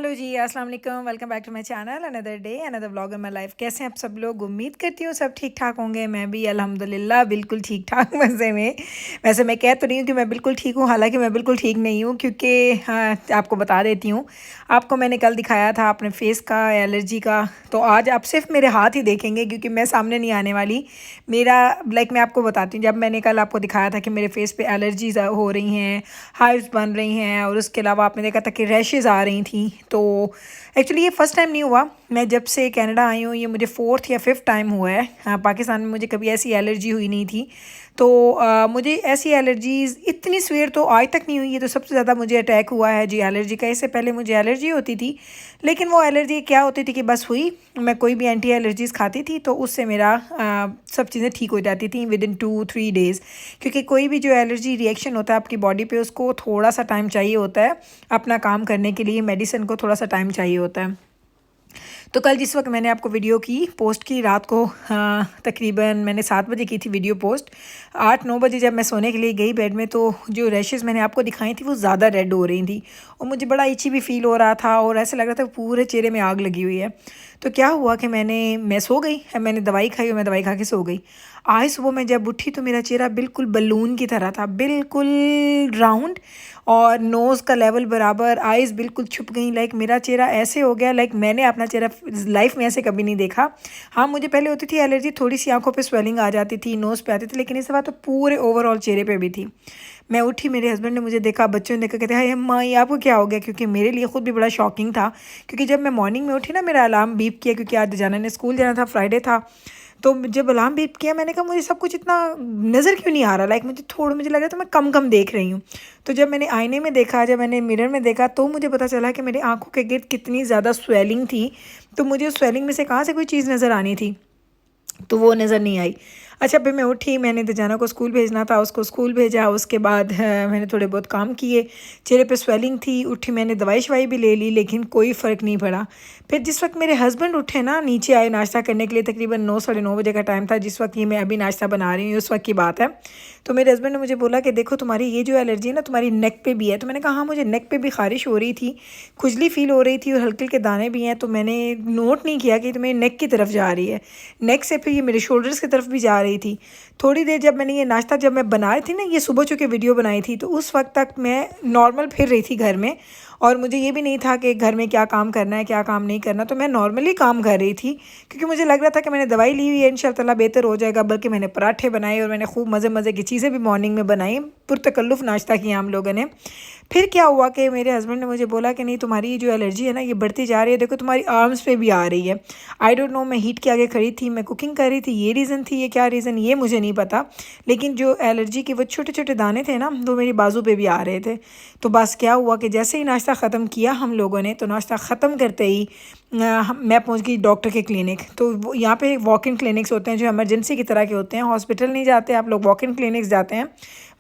Hello जी, अस्सलाम वालेकुम। Welcome back to my channel. Another day another vlog in my life. कैसे हैं आप सब लोग? उम्मीद करती हूँ सब ठीक ठाक होंगे। मैं भी अल्हम्दुलिल्लाह बिल्कुल ठीक ठाक मज़े में। वैसे मैं कह तो नहीं हूँ कि मैं बिल्कुल ठीक हूँ, हालांकि मैं बिल्कुल ठीक नहीं हूँ क्योंकि हाँ, आपको बता देती हूँ। आपको मैंने कल दिखाया था अपने फेस का एलर्जी का, तो आज आप सिर्फ मेरे हाथ ही देखेंगे क्योंकि मैं सामने नहीं आने वाली। मेरा मैं आपको बताती हूँ, जब मैंने कल आपको दिखाया था कि मेरे फेस पे एलर्जीज हो रही हैं, हाइव्स बन रही हैं और उसके अलावा आपने देखा था कि रैशेज़ आ रही थी। तो एक्चुअली ये फ़र्स्ट टाइम नहीं हुआ। मैं जब से कनाडा आई हूँ ये मुझे फोर्थ या फिफ्थ टाइम हुआ है। हाँ, पाकिस्तान में मुझे कभी ऐसी एलर्जी हुई नहीं थी। तो मुझे ऐसी एलर्जीज़ इतनी सवेर तो आज तक नहीं हुई है। तो सबसे ज़्यादा मुझे अटैक हुआ है जी एलर्जी का। इससे पहले मुझे एलर्जी होती थी, लेकिन वो एलर्जी क्या होती थी कि बस हुई, मैं कोई भी एंटी एलर्जीज़ खाती थी तो उससे मेरा सब चीज़ें ठीक हो जाती थी विद इन 2-3 डेज़। क्योंकि कोई भी जो एलर्जी रिएक्शन होता है आपकी बॉडी पे, उसको थोड़ा सा टाइम चाहिए होता है अपना काम करने के लिए। मेडिसिन को थोड़ा सा टाइम चाहिए होता है। तो कल जिस वक्त मैंने आपको वीडियो की पोस्ट की रात को, तकरीबन मैंने 7 बजे की थी वीडियो पोस्ट। 8-9 बजे जब मैं सोने के लिए गई बेड में, तो जो रैशेज़ मैंने आपको दिखाई थी वो ज़्यादा रेड हो रही थी और मुझे बड़ा इची भी फील हो रहा था और ऐसा लग रहा था पूरे चेहरे में आग लगी हुई है। तो क्या हुआ कि मैं सो गई, मैंने दवाई खाई और मैं दवाई खा के सो गई। आज सुबह मैं जब उठी तो मेरा चेहरा बिल्कुल बलून की तरह था, बिल्कुल राउंड, और नोज़ का लेवल बराबर, आइज़ बिल्कुल छुप गई। मेरा चेहरा ऐसे हो गया, मैंने अपना चेहरा लाइफ में ऐसे कभी नहीं देखा। हाँ, मुझे पहले होती थी एलर्जी, थोड़ी सी आंखों पे स्वेलिंग आ जाती थी, नोज़ पे आती थी, लेकिन इस बार तो पूरे ओवरऑल चेहरे पे भी थी। मैं उठी, मेरे हस्बैंड ने मुझे देखा, बच्चों ने देखा, कहते हाय अम्मा ये आपको क्या हो गया? क्योंकि मेरे लिए खुद भी बड़ा शॉकिंग था। क्योंकि जब मैं मॉर्निंग में उठी ना, मेरा अलार्म बीप किया क्योंकि आज जाना ने स्कूल जाना था, फ्राइडे था। तो जब अलार्म बीप किया, मैंने कहा मुझे सब कुछ इतना नज़र क्यों नहीं आ रहा, मुझे लग रहा था मैं कम कम देख रही हूँ। तो जब मैंने आईने में देखा, जब मैंने मिरर में देखा, तो मुझे पता चला कि मेरी आंखों के गिर्द कितनी ज़्यादा स्वेलिंग थी। तो मुझे उस स्वेलिंग में से कहाँ से कोई चीज़ नज़र आनी थी, तो वो नज़र नहीं आई। अच्छा, फिर मैं उठी, मैंने दजाना को स्कूल भेजना था, उसको स्कूल भेजा। उसके बाद मैंने थोड़े बहुत काम किए, चेहरे पे स्वेलिंग थी। उठी, मैंने दवाई शवाई भी ले ली, लेकिन कोई फ़र्क नहीं पड़ा। फिर जिस वक्त मेरे हस्बैंड उठे ना, नीचे आए नाश्ता करने के लिए, तकरीबन 9-9:30 बजे का टाइम था जिस वक्त ये मैं अभी नाश्ता बना रही हूँ, उस वक्त की बात है। तो मेरे हस्बैंड ने मुझे बोला कि देखो तुम्हारी ये जो एलर्जी है ना, तुम्हारी नेक पे भी है। तो मैंने कहा हाँ, मुझे नेक पे भी ख़ारिश हो रही थी, खुजली फील हो रही थी और हल्के हल्के दाने भी हैं। तो मैंने नोट नहीं किया कि तो मेरी नेक की तरफ जा रही है, नेक से फिर ये मेरे शोल्डर्स की तरफ भी जा रही थी। थोड़ी देर जब मैंने ये नाश्ता जब मैं बनाई थी ना, ये सुबह चूँकि वीडियो बनाई थी, तो उस वक्त तक मैं नॉर्मल फिर रही थी घर में, और मुझे ये भी नहीं था कि घर में क्या काम करना है क्या काम नहीं करना। तो मैं नॉर्मली काम कर रही थी क्योंकि मुझे लग रहा था कि मैंने दवाई ली हुई है, इंशाअल्लाह बेहतर हो जाएगा। बल्कि मैंने पराठे बनाए और मैंने खूब मज़े मज़े की चीज़ें भी मॉर्निंग में बनाई, पुरतकल्लुफ़ नाश्ता किया हम लोगों ने। फिर क्या हुआ कि मेरे हस्बैंड ने मुझे बोला कि नहीं, तुम्हारी ये जो एलर्जी है ना, ये बढ़ती जा रही है, देखो तुम्हारी आर्म्स पे भी आ रही है। आई डोंट नो, मैं हीट के आगे खड़ी थी, मैं कुकिंग कर रही थी, ये रीज़न थी, ये क्या रीज़न ये मुझे नहीं पता। लेकिन जो एलर्जी के वो छोटे छोटे दाने थे ना, वो मेरी बाजू पे भी आ रहे थे। तो बस क्या हुआ कि जैसे ही नाश्ता ख़त्म किया हम लोगों ने, तो नाश्ता ख़त्म करते ही मैं पहुंच गई डॉक्टर के क्लिनिक। तो वो यहाँ पे वॉक इन क्लिनिक्स होते हैं जो इमरजेंसी की तरह के होते हैं, हॉस्पिटल नहीं जाते आप लोग, वॉक इन क्लिनिक्स जाते हैं।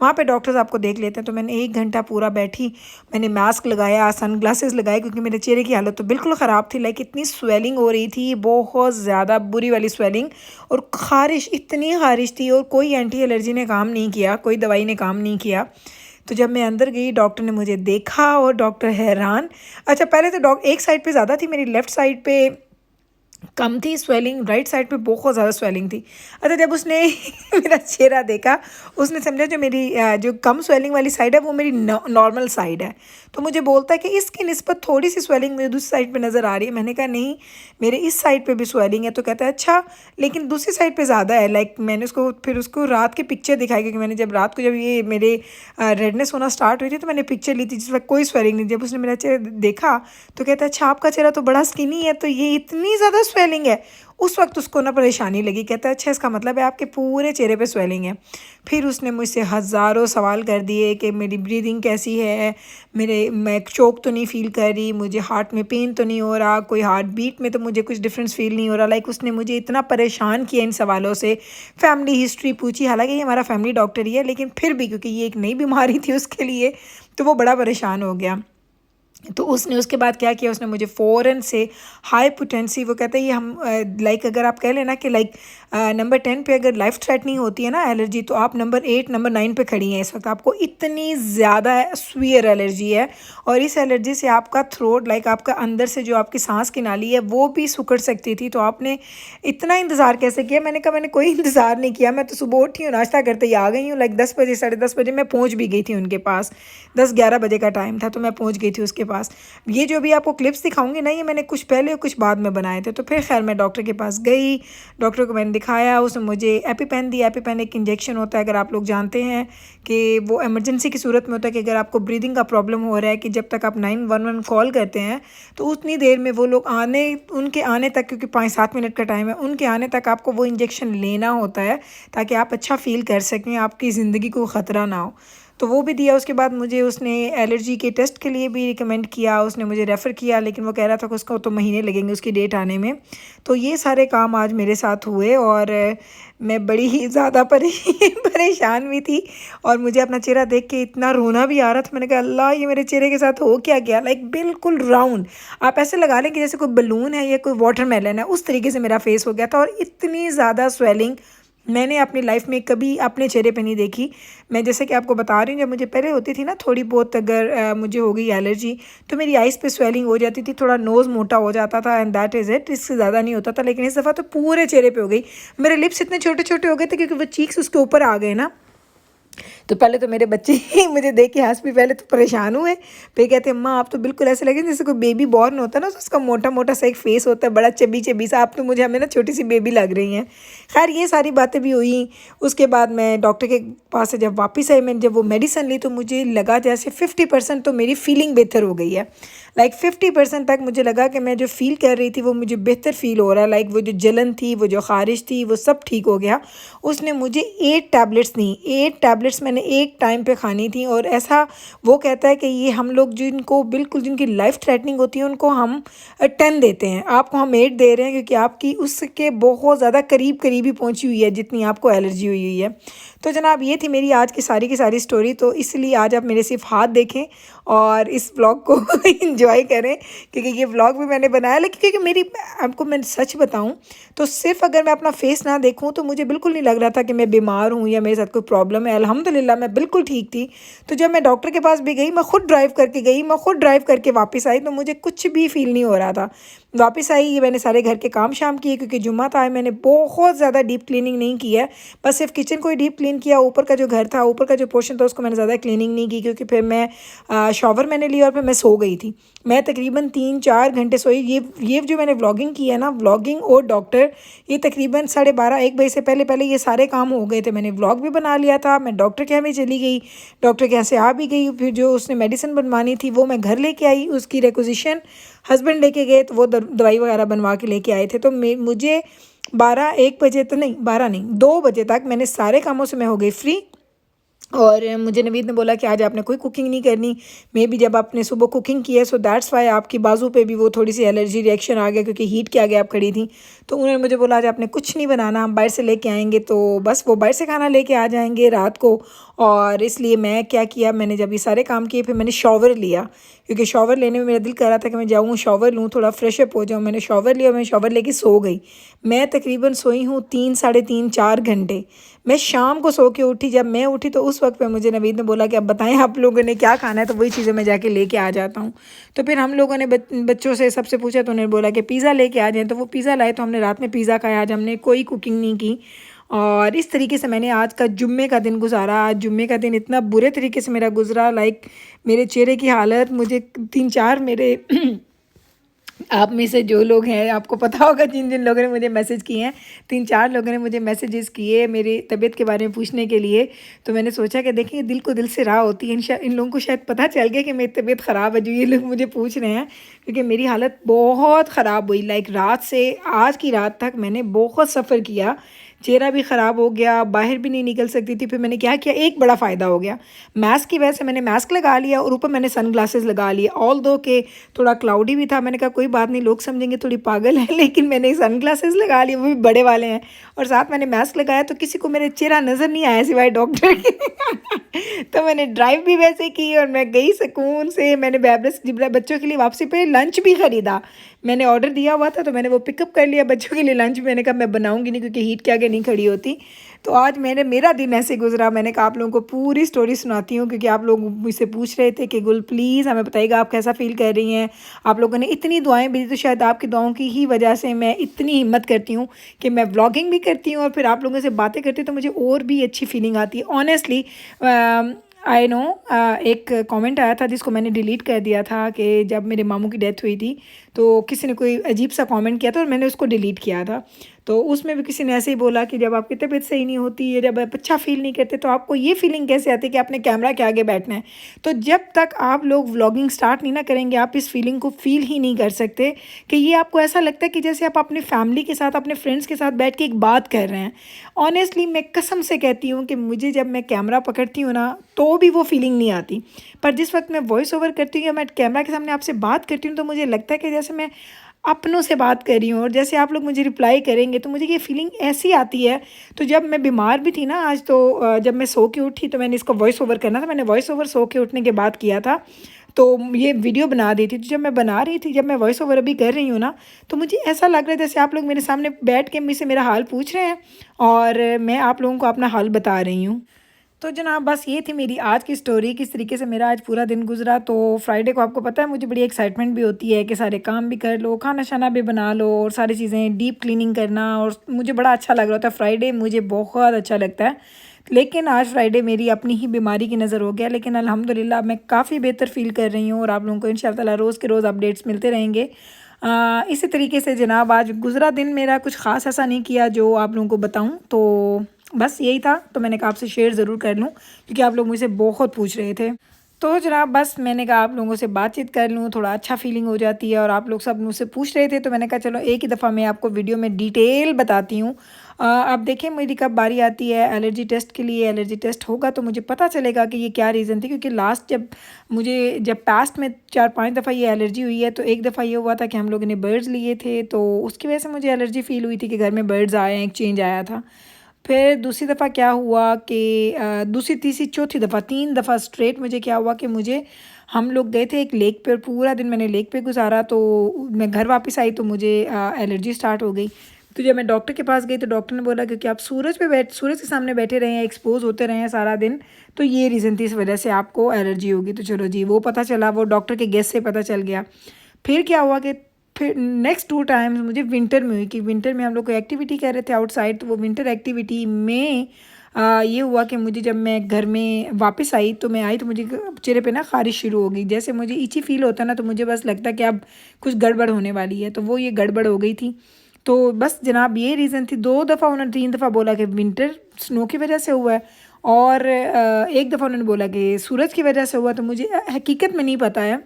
वहाँ पे डॉक्टर्स आपको देख लेते हैं। तो मैंने 1 घंटा पूरा बैठी, मैंने मास्क लगाया, सन ग्लासेस लगाए, क्योंकि मेरे चेहरे की हालत तो बिल्कुल ख़राब थी। इतनी स्वेलिंग हो रही थी, बहुत ज़्यादा बुरी वाली स्वेलिंग, और ख़ारिश, इतनी ख़ारिश थी, और कोई एंटी एलर्जी ने काम नहीं किया, कोई दवाई ने काम नहीं किया। तो जब मैं अंदर गई, डॉक्टर ने मुझे देखा और डॉक्टर हैरान। अच्छा, पहले तो एक साइड पे ज़्यादा थी, मेरी लेफ़्ट साइड पे कम थी स्वेलिंग, राइट साइड पे बहुत ज़्यादा स्वेलिंग थी। अच्छा, जब उसने मेरा चेहरा देखा, उसने समझा जो मेरी जो कम स्वेलिंग वाली साइड है वो मेरी नॉर्मल साइड है। तो मुझे बोलता है कि इसकी निस्बत थोड़ी सी स्वेलिंग मुझे दूसरी साइड पे नज़र आ रही है। मैंने कहा नहीं, मेरे इस साइड पे भी स्वेलिंग है। तो कहता है अच्छा, लेकिन दूसरी साइड पे ज़्यादा है। मैंने उसको रात की पिक्चर दिखाई, क्योंकि मैंने जब रात को जब ये मेरे रेडनेस होना स्टार्ट हुई थी तो मैंने पिक्चर ली थी जिस वक्त कोई स्वेलिंग नहीं। जब उसने मेरा चेहरा देखा तो कहता है अच्छा, आपका चेहरा तो बड़ा स्किनी है, तो ये इतनी ज़्यादा स्वेलिंग है। उस वक्त उसको ना परेशानी लगी, कहता है अच्छा, इसका मतलब है आपके पूरे चेहरे पे स्वेलिंग है। फिर उसने मुझसे हज़ारों सवाल कर दिए कि मेरी ब्रीदिंग कैसी है, मैं चोक तो नहीं फ़ील कर रही, मुझे हार्ट में पेन तो नहीं हो रहा, कोई हार्ट बीट में तो मुझे कुछ डिफरेंस फ़ील नहीं हो रहा। उसने मुझे इतना परेशान किया इन सवालों से। फैमिली हिस्ट्री पूछी, हालांकि ये हमारा फैमिली डॉक्टर ही है, लेकिन फिर भी क्योंकि ये एक नई बीमारी थी उसके लिए, तो वो बड़ा परेशान हो गया। तो उसने उसके बाद क्या किया, उसने मुझे फ़ौरन से हाई पोटेंसी, वो कहते हैं ये हम लाइक अगर आप कह लेना कि लाइक नंबर 10 पे अगर लाइफ थ्रेटनिंग होती है ना एलर्जी, तो आप नंबर 8 नंबर 9 पे खड़ी हैं इस वक्त। आपको इतनी ज़्यादा सीवियर एलर्जी है, और इस एलर्जी से आपका थ्रोट लाइक आपका अंदर से जो आपकी सांस की नाली है वो भी सिकुड़ सकती थी। तो आपने इतना इंतज़ार कैसे किया? मैंने कहा मैंने कोई इंतज़ार नहीं किया, मैं तो सुबह उठी हूँ, नाश्ता करते ही आ गई हूँ। लाइक 10 बजे 10:30 बजे मैं पहुँच भी गई थी उनके पास, 10-11 बजे का टाइम था तो मैं पहुँच गई थी उसके पास। ये जो भी आपको क्लिप्स दिखाऊंगी ना, ये मैंने कुछ पहले और कुछ बाद में बनाए थे। तो फिर खैर मैं डॉक्टर के पास गई, डॉक्टर को मैंने दिखाया, उसने मुझे एपिपेन दी। एपिपेन एक इंजेक्शन होता है, अगर आप लोग जानते हैं कि वो इमरजेंसी की सूरत में होता है कि अगर आपको ब्रीदिंग का प्रॉब्लम हो रहा है, कि जब तक आप 911 कॉल करते हैं तो उतनी देर में वो लोग उनके आने तक, क्योंकि 5-7 मिनट का टाइम है, उनके आने तक आपको वो इंजेक्शन लेना होता है ताकि आप अच्छा फील कर सकें, आपकी ज़िंदगी को ख़तरा ना हो। तो वो भी दिया। उसके बाद मुझे उसने एलर्जी के टेस्ट के लिए भी रिकमेंड किया, उसने मुझे रेफ़र किया, लेकिन वो कह रहा था कि उसको तो महीने लगेंगे उसकी डेट आने में। तो ये सारे काम आज मेरे साथ हुए, और मैं बड़ी ही ज़्यादा परेशान भी थी, और मुझे अपना चेहरा देख के इतना रोना भी आ रहा था। मैंने कहा अल्लाह, ये मेरे चेहरे के साथ हो क्या गया? लाइक बिल्कुल राउंड, आप ऐसे लगा लें कि जैसे कोई बलून है या कोई वाटरमेलन है, उस तरीके से मेरा फेस हो गया था। और इतनी ज़्यादा स्वेलिंग मैंने अपनी लाइफ में कभी अपने चेहरे पे नहीं देखी। मैं जैसे कि आपको बता रही हूँ, जब मुझे पहले होती थी ना थोड़ी बहुत, अगर मुझे हो गई एलर्जी, तो मेरी आइज़ पे स्वेलिंग हो जाती थी, थोड़ा नोज़ मोटा हो जाता था, एंड दैट इज़ इट, इससे ज़्यादा नहीं होता था। लेकिन इस दफ़ा तो पूरे चेहरे पे हो गई। मेरे लिप्स इतने छोटे छोटे हो गए थे क्योंकि वो चीक्स उसके ऊपर आ गए ना। तो पहले तो मेरे बच्चे ही मुझे देख के हंस भी, पहले तो परेशान हुए, फिर कहते अम्मा आप तो बिल्कुल ऐसे लगे जैसे कोई बेबी बॉर्न होता है ना, तो उसका मोटा मोटा सा एक फेस होता है, बड़ा चबी चबी सा, आप तो मुझे हमें ना छोटी सी बेबी लग रही हैं। खैर ये सारी बातें भी हुई। उसके बाद मैं डॉक्टर के पास से जब वापस आई, मैंने जब वो मेडिसिन ली, तो मुझे लगा जैसे 50% तो मेरी फीलिंग बेहतर हो गई है। लाइक 50% तक मुझे लगा कि मैं जो फ़ील कर रही थी वो मुझे बेहतर फ़ील हो रहा है। लाइक वो जो जलन थी, वो जो ख़ारिश थी, वो सब ठीक हो गया। उसने मुझे 8 टैबलेट्स दी। 8 टैबलेट्स मैंने एक टाइम पे खानी थी, और ऐसा वो कहता है कि ये हम लोग जिनको बिल्कुल जिनकी लाइफ थ्रेटनिंग होती है उनको हम 10 देते हैं, आपको हम 8 दे रहे हैं क्योंकि आपकी उसके बहुत ज़्यादा करीब करीब ही पहुँची हुई है जितनी आपको एलर्जी हुई हुई है। तो जनाब ये थी मेरी आज की सारी स्टोरी। तो इसलिए आज आप मेरे सिर्फ हाथ देखें और इस व्लॉग को एंजॉय करें, क्योंकि ये व्लॉग भी मैंने बनाया, लेकिन क्योंकि मेरी, आपको मैं सच बताऊं तो सिर्फ अगर मैं अपना फेस ना देखूं तो मुझे बिल्कुल नहीं लग रहा था कि मैं बीमार हूं या मेरे साथ कोई प्रॉब्लम है। अल्हम्दुलिल्लाह मैं बिल्कुल ठीक थी। तो जब मैं डॉक्टर के पास भी गई, मैं खुद ड्राइव करके गई, मैं खुद ड्राइव करके वापस आई, तो मुझे कुछ भी फील नहीं हो रहा था। वापस आई, ये मैंने सारे घर के काम शाम किए, क्योंकि जुम्मा था, मैंने बहुत ज़्यादा डीप क्लीनिंग नहीं की है, बस सिर्फ किचन को ही डीप क्लीन किया। ऊपर का जो घर था, ऊपर का जो पोर्शन था, उसको मैंने ज़्यादा क्लीनिंग नहीं की, क्योंकि फिर मैं शॉवर मैंने लिया और फिर मैं सो गई थी। मैं तकरीबन 3-4 घंटे सोई। ये जो मैंने व्लॉगिंग की है ना, व्लॉगिंग और डॉक्टर, ये तकरीबन 12:30-1 बजे से पहले पहले ये सारे काम हो गए थे। मैंने व्लॉग भी बना लिया था, मैं डॉक्टर के यहाँ भी चली गई, डॉक्टर के यहाँ से आ भी गई। फिर जो उसने मेडिसिन बनवानी थी वो मैं घर लेके आई, उसकी रिक्विजिशन हस्बैंड लेके गए, तो वो दवाई वगैरह बनवा के लेके आए थे। तो मुझे 12-1 बजे तो नहीं, 12 नहीं, 2 बजे तक मैंने सारे कामों से मैं हो गई फ्री। और मुझे नवीद ने बोला कि आज आपने कोई कुकिंग नहीं करनी। मे बी जब आपने सुबह कुकिंग की है, सो दैट्स वाई आपकी बाजू पे भी वो थोड़ी सी एलर्जी रिएक्शन आ गया, क्योंकि हीट के आगे आप खड़ी थी। तो उन्होंने मुझे बोला आज आपने कुछ नहीं बनाना, हम बाहर से लेके आएंगे, तो बस वो बाहर से खाना लेके आ जाएंगे रात को। और इसलिए मैं क्या किया, मैंने जब ये सारे काम किए, फिर मैंने शॉवर लिया, क्योंकि शॉवर लेने में मेरा दिल कर रहा था कि मैं जाऊँ शॉवर लूँ, थोड़ा फ्रेशअप हो जाऊँ। मैंने शॉवर लिया, मैं शॉवर लेके सो गई। मैं तकरीबन सोई हूँ 3-3.5-4 घंटे। मैं शाम को सो के उठी। जब मैं उठी तो उस वक्त पे मुझे नवीद ने बोला कि अब बताएं आप लोगों ने क्या खाना है, तो वही चीज़ें मैं जाके लेके आ जाता हूँ। तो फिर हम लोगों ने बच्चों से सबसे पूछा, तो उन्होंने बोला कि पिज़्ज़ा लेके आ जाएं, तो वो पिज़्ज़ा लाए, तो हमने रात में पिज़्ज़ा खाया। आज हमने कोई कुकिंग नहीं की, और इस तरीके से मैंने आज का जुम्मे का दिन गुजारा। आज जुम्मे का दिन इतना बुरे तरीके से मेरा गुजरा, लाइक मेरे चेहरे की हालत, मुझे 3-4 मेरे आप में से जो लोग हैं, आपको पता होगा जिन जिन लोगों ने मुझे मैसेज किए हैं, 3-4 लोगों ने मुझे मैसेजेस किए मेरी तबीयत के बारे में पूछने के लिए। तो मैंने सोचा कि देखिए, दिल को दिल से राह होती है। इन लोगों को शायद पता चल गया कि मेरी तबीयत ख़राब है, जो ये लोग मुझे पूछ रहे हैं, क्योंकि मेरी हालत बहुत ख़राब हुई। लाइक रात से आज की रात तक मैंने बहुत सफ़र किया, चेहरा भी ख़राब हो गया, बाहर भी नहीं निकल सकती थी। फिर मैंने क्या किया, एक बड़ा फ़ायदा हो गया, मास्क की वजह से मैंने मास्क लगा लिया, और ऊपर मैंने सन ग्लासेस लगा लिए। ऑल दो के थोड़ा क्लाउडी भी था, मैंने कहा कोई बात नहीं, लोग समझेंगे थोड़ी पागल है, लेकिन मैंने सन ग्लासेस लगा लिए, वो भी बड़े वाले हैं, और साथ मैंने मास्क लगाया, तो किसी को मेरा चेहरा नज़र नहीं आया सिवाय डॉक्टर के। तो मैंने ड्राइव भी वैसे की और मैं गई सुकून से। मैंने बैबरस बच्चों के लिए वापसी पे लंच भी ख़रीदा। मैंने ऑर्डर दिया हुआ था तो मैंने वो पिकअप कर लिया बच्चों के लिए लंच। मैंने कहा मैं बनाऊंगी नहीं क्योंकि हीट के आगे नहीं खड़ी होती। तो आज मेरा दिन ऐसे गुजरा। मैंने कहा आप लोगों को पूरी स्टोरी सुनाती हूँ क्योंकि आप लोग मुझसे पूछ रहे थे कि गुल प्लीज़ हमें बताइएगा आप कैसा फ़ील कर रही हैं। आप लोगों ने इतनी दुआएं भेजी तो शायद आपकी दुआओं की ही वजह से मैं इतनी हिम्मत करती हूँ कि मैं व्लॉगिंग भी करती हूँ और फिर आप लोगों से बातें करती हूँ तो मुझे और भी अच्छी फीलिंग आती है ऑनेस्टली। आई नो एक कमेंट आया था जिसको मैंने डिलीट कर दिया था कि जब मेरे मामू की डेथ हुई थी तो किसी ने कोई अजीब सा कमेंट किया था और मैंने उसको डिलीट किया था। तो उसमें भी किसी ने ऐसे ही बोला कि जब आपकी तबीयत सही नहीं होती है, जब आप अच्छा फील नहीं करते तो आपको ये फीलिंग कैसे आती है कि आपने कैमरा के आगे बैठना है। तो जब तक आप लोग व्लॉगिंग स्टार्ट नहीं ना करेंगे आप इस फीलिंग को फील ही नहीं कर सकते कि ये आपको ऐसा लगता है कि जैसे आप अपनी फैमिली के साथ अपने फ्रेंड्स के साथ बैठ के एक बात कर रहे हैं। ऑनेस्टली मैं कसम से कहती हूँ कि मुझे जब मैं कैमरा पकड़ती हूँ ना तो भी वो फीलिंग नहीं आती, पर जिस वक्त मैं वॉइस ओवर करती हूँ या मैं कैमरा के सामने आपसे बात करती हूँ तो मुझे लगता है कि जैसे मैं अपनों से बात कर रही हूँ और जैसे आप लोग मुझे रिप्लाई करेंगे तो मुझे ये फीलिंग ऐसी आती है। तो जब मैं बीमार भी थी ना आज तो जब मैं सो के उठी तो मैंने इसको वॉइस ओवर करना था। मैंने वॉइस ओवर सो के उठने के बाद किया था तो ये वीडियो बना दी थी। तो जब मैं बना रही थी, जब मैं वॉइस ओवर अभी कर रही हूँ ना तो मुझे ऐसा लग रहा है जैसे आप लोग मेरे सामने बैठ के मुझसे मेरा हाल पूछ रहे हैं और मैं आप लोगों को अपना हाल बता रही हूँ। तो जनाब बस ये थी मेरी आज की स्टोरी, किस तरीके से मेरा आज पूरा दिन गुजरा। तो फ्राइडे को आपको पता है मुझे बड़ी एक्साइटमेंट भी होती है कि सारे काम भी कर लो, खाना शाना भी बना लो और सारी चीज़ें डीप क्लीनिंग करना, और मुझे बड़ा अच्छा लग रहा था। फ्राइडे मुझे बहुत अच्छा लगता है, लेकिन आज फ्राइडे मेरी अपनी ही बीमारी की नज़र हो गया। लेकिन अल्हम्दुलिल्लाह मैं काफ़ी बेहतर फील कर रही हूँ और आप लोगों को इंशाअल्लाह ताला रोज़ के रोज़ अपडेट्स मिलते रहेंगे। इसी तरीके से जनाब आज गुज़रा दिन मेरा कुछ ख़ास ऐसा नहीं किया जो आप लोगों को बताऊँ, तो बस यही था। तो मैंने कहा आपसे शेयर ज़रूर कर लूँ क्योंकि आप लोग मुझसे बहुत पूछ रहे थे। तो जनाब बस मैंने कहा आप लोगों से बातचीत कर लूँ, थोड़ा अच्छा फीलिंग हो जाती है और आप लोग सब मुझसे पूछ रहे थे तो मैंने कहा चलो एक ही दफ़ा मैं आपको वीडियो में डिटेल बताती हूँ। अब देखें मेरी कब बारी आती है एलर्जी टेस्ट के लिए। एलर्जी टेस्ट होगा तो मुझे पता चलेगा कि ये क्या रीज़न थी, क्योंकि लास्ट जब पास्ट में 4-5 दफ़ा ये एलर्जी हुई है तो एक दफ़ा ये हुआ था कि हम लोगों ने बर्ड्स लिए थे तो उसकी वजह से मुझे एलर्जी फ़ील हुई थी कि घर में बर्ड्स आए हैं, एक चेंज आया था। फिर दूसरी दफ़ा क्या हुआ कि दूसरी तीसरी चौथी दफ़ा 3 दफ़ा स्ट्रेट मुझे क्या हुआ कि मुझे हम लोग गए थे एक लेक पे और पूरा दिन मैंने लेक पे गुजारा। तो मैं घर वापस आई तो मुझे एलर्जी स्टार्ट हो गई। तो जब मैं डॉक्टर के पास गई तो डॉक्टर ने बोला क्योंकि आप सूरज के सामने बैठे रहे हैं, एक्सपोज होते रहे हैं सारा दिन, तो ये रीज़न थी, इस वजह से आपको एलर्जी होगी। तो चलो जी वो पता चला, वो डॉक्टर के गेस से पता चल गया। फिर क्या हुआ कि फिर नेक्स्ट 2 टाइम्स मुझे विंटर में हुई कि विंटर में हम लोग को एक्टिविटी कर रहे थे आउटसाइड, तो वो विंटर एक्टिविटी में ये हुआ कि मुझे जब मैं घर में वापस आई तो मैं आई तो मुझे चेहरे पे ना ख़ारिश शुरू हो गई। जैसे मुझे इची फील होता ना तो मुझे बस लगता कि अब कुछ गड़बड़ होने वाली है, तो वो ये गड़बड़ हो गई थी। तो बस जनाब ये रीज़न थी। 2 दफ़ा उन्होंने 3 दफ़ा बोला कि विंटर स्नो की वजह से हुआ है और एक दफ़ा उन्होंने बोला कि सूरज की वजह से हुआ। तो मुझे हकीकत में नहीं पता है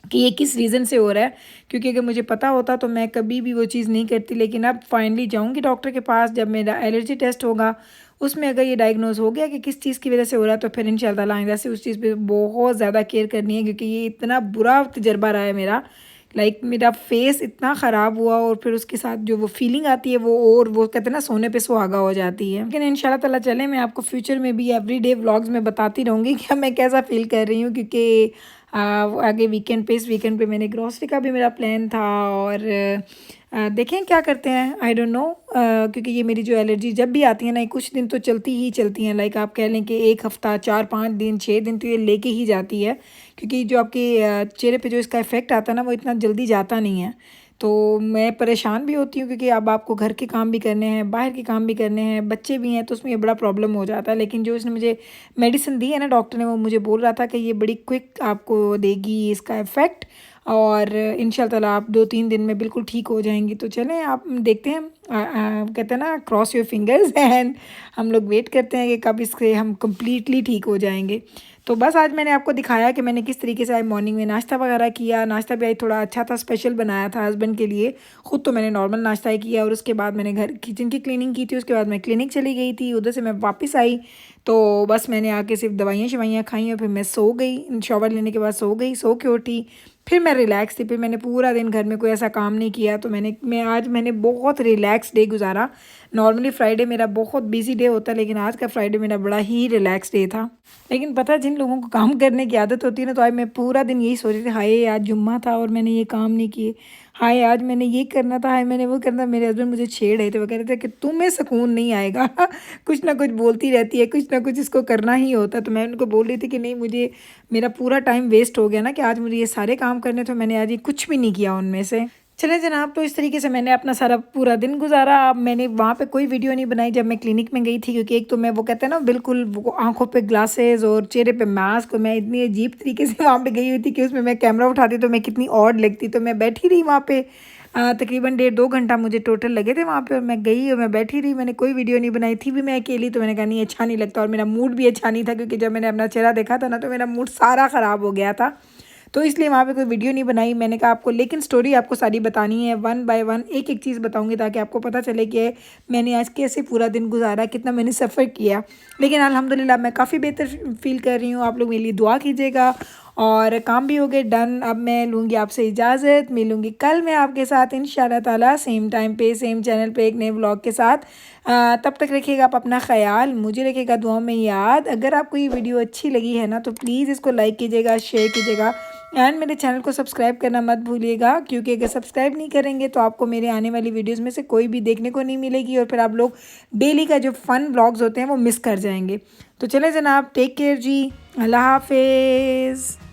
कि ये किस रीज़न से हो रहा है, क्योंकि अगर मुझे पता होता तो मैं कभी भी वो चीज़ नहीं करती। लेकिन अब फाइनली जाऊंगी डॉक्टर के पास, जब मेरा एलर्जी टेस्ट होगा उसमें अगर ये डायग्नोज हो गया कि किस चीज़ की वजह से हो रहा है तो फिर इंशाअल्लाह आइंदा से उस चीज़ पे बहुत ज़्यादा केयर करनी है, क्योंकि ये इतना बुरा तजर्बा रहा है मेरा। मेरा फेस इतना ख़राब हुआ और फिर उसके साथ जो वो फीलिंग आती है वो, और वो कहते हैं ना सोने पे सुहागा हो जाती है। लेकिन इंशाल्लाह ताला चले मैं आपको फ्यूचर में भी एवरीडे व्लॉग्स में बताती रहूँगी कि मैं कैसा फ़ील कर रही हूँ, क्योंकि आगे वीकेंड पे, इस वीकेंड पे मैंने ग्रॉसरी का भी मेरा प्लान था और देखें क्या करते हैं, आई डोंट नो। क्योंकि ये मेरी जो एलर्जी जब भी आती है ना कुछ दिन तो चलती ही चलती हैं। लाइक आप कह लें कि 1 हफ़्ता, 4-5 दिन, 6 दिन तो ये लेके ही जाती है, क्योंकि जो आपके चेहरे पे जो इसका इफ़ेक्ट आता है ना वो इतना जल्दी जाता नहीं है। तो मैं परेशान भी होती हूँ क्योंकि अब आपको घर के काम भी करने हैं, बाहर के काम भी करने हैं, बच्चे भी हैं, तो उसमें ये बड़ा प्रॉब्लम हो जाता है। लेकिन जो इसने मुझे मेडिसिन दी है ना डॉक्टर ने, वो मुझे बोल रहा था कि ये बड़ी क्विक आपको देगी इसका इफ़ेक्ट और इंशाल्लाह ताला आप 2-3 दिन में बिल्कुल ठीक हो जाएंगी। तो चलें आप देखते हैं, कहते हैं ना क्रॉस योर फिंगर्स एंड हम लोग वेट करते हैं कि कब इससे हम कम्प्लीटली ठीक हो जाएंगे। तो बस आज मैंने आपको दिखाया कि मैंने किस तरीके से आज मॉर्निंग में नाश्ता वगैरह किया। नाश्ता भी आज थोड़ा अच्छा था, स्पेशल बनाया था हस्बैंड के लिए। ख़ुद तो मैंने नॉर्मल नाश्ता ही किया और उसके बाद मैंने घर किचन की क्लीनिंग की थी। उसके बाद मैं क्लिनिक चली गई थी, उधर से मैं वापस आई तो बस मैंने आके सिर्फ दवाइयाँ शवाइयाँ खाई और फिर मैं सो गई। शॉवर लेने के बाद सो गई, सो के उठी, फिर मैं रिलैक्स थी। फिर मैंने पूरा दिन घर में कोई ऐसा काम नहीं किया, तो मैं आज मैंने बहुत रिलैक्स डे गुजारा। नॉर्मली फ्राइडे मेरा बहुत बिजी डे होता है, लेकिन आज का फ्राइडे मेरा बड़ा ही रिलैक्स डे था। लेकिन पता है, जिन लोगों को काम करने की आदत होती है ना, तो आज मैं पूरा दिन यही सोच रही थी, हाय आज जुम्मा था और मैंने ये काम नहीं किए, हाय आज मैंने ये करना था, हाय मैंने वो करना था। मेरे हस्बैंड मुझे छेड़ रहे थे, वो कह रहे थे कि तुम्हें सुकून नहीं आएगा कुछ ना कुछ बोलती रहती है, कुछ ना कुछ इसको करना ही होता है। तो मैं उनको बोल रही थी कि नहीं, मुझे मेरा पूरा टाइम वेस्ट हो गया ना, कि आज मुझे ये सारे काम करने, तो मैंने आज ये कुछ भी नहीं किया उनमें से। चले जनाब, तो इस तरीके से मैंने अपना सारा पूरा दिन गुजारा। अब मैंने वहाँ पे कोई वीडियो नहीं बनाई जब मैं क्लिनिक में गई थी, क्योंकि एक तो मैं, वो कहते हैं ना, बिल्कुल वो आंखों पे ग्लासेस और चेहरे पे मास्क, और मैं इतनी अजीब तरीके से वहाँ पे गई हुई थी कि उसमें मैं कैमरा उठाती तो मैं कितनी ऑड लगती। तो मैं बैठी रही वहाँ पे, तकरीबन 1.5-2 घंटा मुझे टोटल लगे थे वहाँ पे, और मैं गई और मैं बैठी रही, मैंने कोई वीडियो नहीं बनाई थी भी मैं अकेली। तो मैंने कहा नहीं, अच्छा नहीं लगता, और मेरा मूड भी अच्छा नहीं था, क्योंकि जब मैंने अपना चेहरा देखा था ना, तो मेरा मूड सारा ख़राब हो गया था। तो इसलिए वहाँ पे कोई वीडियो नहीं बनाई मैंने, कहा आपको लेकिन स्टोरी आपको सारी बतानी है, वन बाय वन एक एक चीज़ बताऊंगी, ताकि आपको पता चले कि मैंने आज कैसे पूरा दिन गुजारा, कितना मैंने सफ़र किया। लेकिन अल्हम्दुलिल्लाह मैं काफ़ी बेहतर फील कर रही हूँ। आप लोग मेरे लिए दुआ कीजिएगा। और काम भी हो गए डन। अब मैं लूँगी आपसे इजाज़त, मिलूँगी कल मैं आपके साथ इंशाल्लाह ताला, सेम टाइम पे सेम चैनल पे एक नए व्लॉग के साथ। तब तक रखिएगा आप अपना ख्याल, मुझे रखिएगा दुआ में याद। अगर आपको ये वीडियो अच्छी लगी है ना, तो प्लीज़ इसको लाइक कीजिएगा, शेयर कीजिएगा, एंड मेरे चैनल को सब्सक्राइब करना मत भूलिएगा, क्योंकि अगर सब्सक्राइब नहीं करेंगे तो आपको मेरे आने वाली वीडियोस में से कोई भी देखने को नहीं मिलेगी, और फिर आप लोग डेली का जो फ़न व्लॉग्स होते हैं वो मिस कर जाएंगे। तो चले जनाब, टेक केयर जी, अल्लाह हाफिज़।